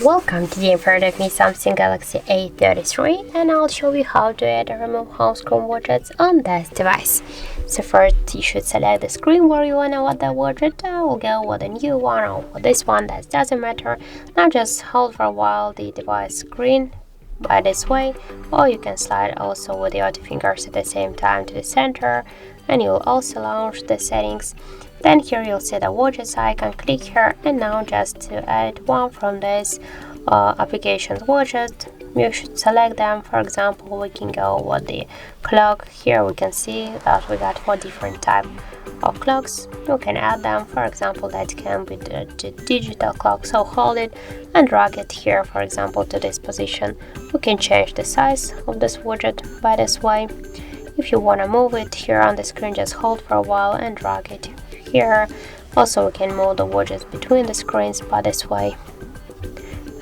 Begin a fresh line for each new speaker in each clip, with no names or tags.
Welcome, today in front of me Samsung Galaxy A33, and I'll show you how to add or remove home screen widgets on this device. So first you should select the screen where you want to add the widget. I will go with the new one or with this one, that doesn't matter. Now just hold for a while the device screen by this way, or you can slide also with your two fingers at the same time to the center, and you'll also launch the settings. Then here you'll see the widgets icon, click here, and now just to add one from this applications widget, you should select them. For example, we can go with the clock. Here we can see that we got 4 different types of clocks. You can add them. For example, that can be the digital clock, so hold it and drag it here, for example, to this position. We can change the size of this widget by this way. If you want to move it here on the screen, just hold for a while and drag it here. Also, we can move the widgets between the screens by this way,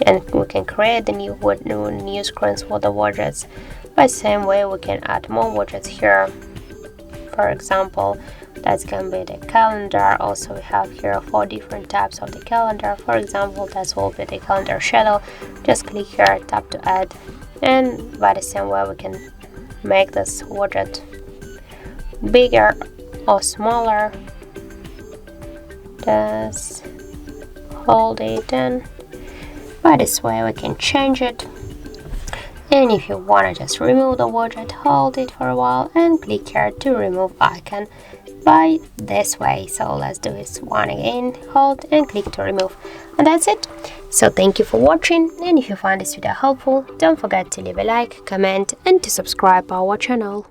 and we can create the new screens for the widgets. By the same way, we can add more widgets here. For example, that can be the calendar. Also, we have here 4 different types of the calendar. For example, that will be the calendar shadow. Just click here, tap to add, and by the same way we can make this widget bigger or smaller. Just hold it, and by this way we can change it. And if you want to just remove the widget, hold it for a while and click here to remove icon by this way. So let's do this one again, hold and click to remove, and that's it. So thank you for watching, and if you find this video helpful, don't forget to leave a like, comment and to subscribe our channel.